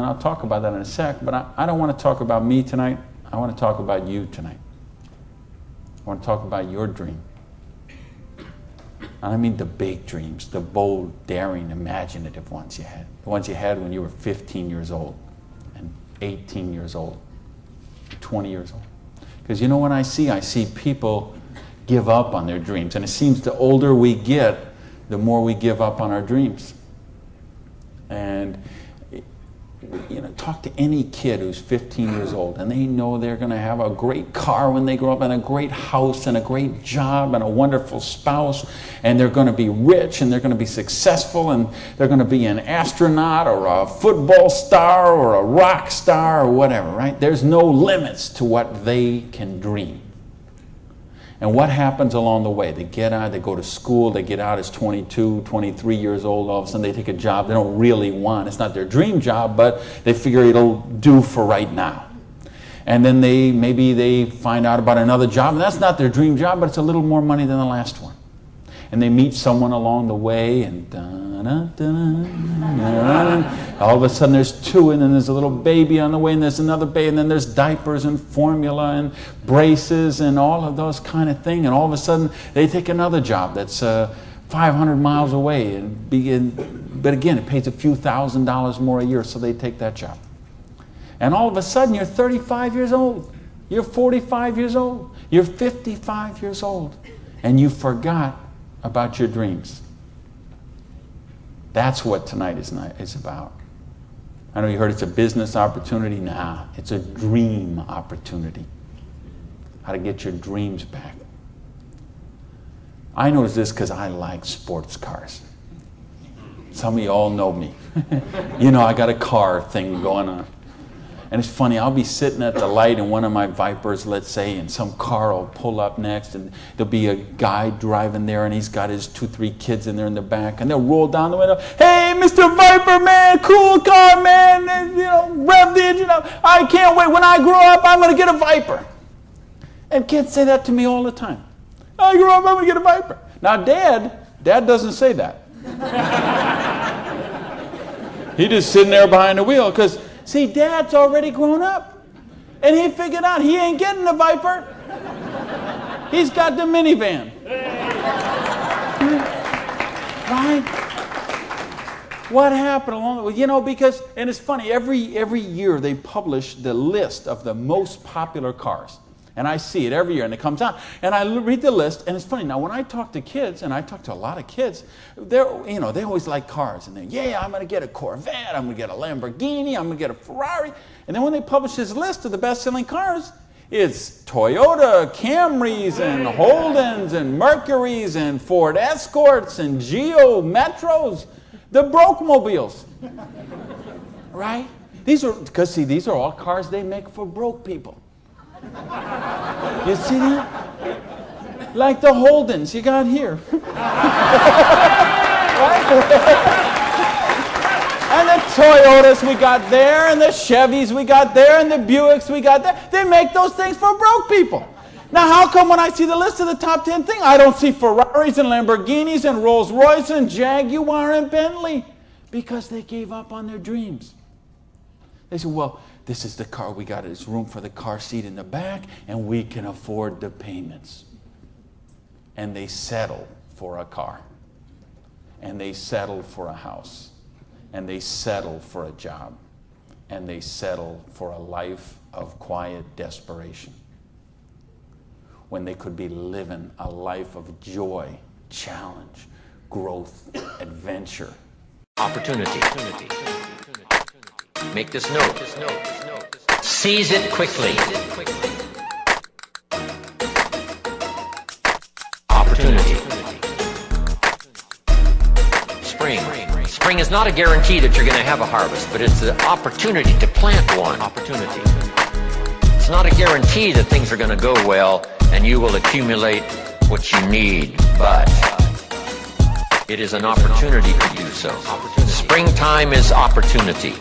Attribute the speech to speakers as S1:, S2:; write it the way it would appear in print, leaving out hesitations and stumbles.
S1: And I'll talk about that in a sec, but I don't want to talk about me tonight. I want to talk about you tonight. I want to talk about your dream. And I mean the big dreams, the bold, daring, imaginative ones you had. The ones you had when you were 15 years old and 18 years old, 20 years old. Because you know what I see people give up on their dreams. And it seems the older we get, the more we give up on our dreams. And you know, talk to any kid who's 15 years old and they know they're going to have a great car when they grow up and a great house and a great job and a wonderful spouse, and they're going to be rich and they're going to be successful and they're going to be an astronaut or a football star or a rock star or whatever, right? There's no limits to what they can dream. And what happens along the way? They get out, they go to school, they get out as 22, 23 years old, all of a sudden they take a job they don't really want. It's not their dream job, but they figure it'll do for right now. And then maybe they find out about another job, and that's not their dream job, but it's a little more money than the last one. And they meet someone along the way, and all of a sudden there's two, and then there's a little baby on the way, and there's another baby, and then there's diapers and formula and braces and all of those kind of things. And all of a sudden they take another job that's 500 miles away, but again, it pays a few $1,000s more a year, so they take that job. And all of a sudden you're 35 years old, you're 45 years old, you're 55 years old, and you forgot about your dreams. That's what tonight is about. I know you heard it's a business opportunity. Nah, it's a dream opportunity. How to get your dreams back. I notice this because I like sports cars. Some of you all know me. You know, I got a car thing going on. And it's funny, I'll be sitting at the light in one of my Vipers, let's say, and some car will pull up next, and there'll be a guy driving there, and he's got his 2-3 kids in there in the back, and they'll roll down the window, "Hey, Mr. Viper, man, cool car, man, and, you know, rev the engine up. I can't wait. When I grow up, I'm going to get a Viper." And kids say that to me all the time. "I grow up, I'm going to get a Viper." Now, Dad doesn't say that. He's just sitting there behind the wheel, because see, Dad's already grown up. And he figured out he ain't getting the Viper. He's got the minivan. Right? What happened along the way? You know, because, and it's funny, every year they publish the list of the most popular cars. And I see it every year, and it comes out. And I read the list, and it's funny. Now, when I talk to kids, and I talk to a lot of kids, they always like cars. And yeah, I'm going to get a Corvette, I'm going to get a Lamborghini, I'm going to get a Ferrari. And then when they publish this list of the best-selling cars, it's Toyota Camrys and Holdens and Mercurys and Ford Escorts and Geo Metros, the broke-mobiles. Right? These are all cars they make for broke people. You see that? Like the Holdens you got here. Right? And the Toyotas we got there, and the Chevys we got there, and the Buicks we got there. They make those things for broke people. Now, how come when I see the list of the top 10 things, I don't see Ferraris and Lamborghinis and Rolls Royce and Jaguar and Bentley? Because they gave up on their dreams. They said, well, this is the car we got. There's room for the car seat in the back, and we can afford the payments. And they settle for a car. And they settle for a house. And they settle for a job. And they settle for a life of quiet desperation. When they could be living a life of joy, challenge, growth, adventure.
S2: Opportunity. Make this note. Seize it quickly. Opportunity. Spring is not a guarantee that you're going to have a harvest, but it's the opportunity to plant one. Opportunity. It's not a guarantee that things are going to go well and you will accumulate what you need, but it is an opportunity to do so. Springtime is opportunity.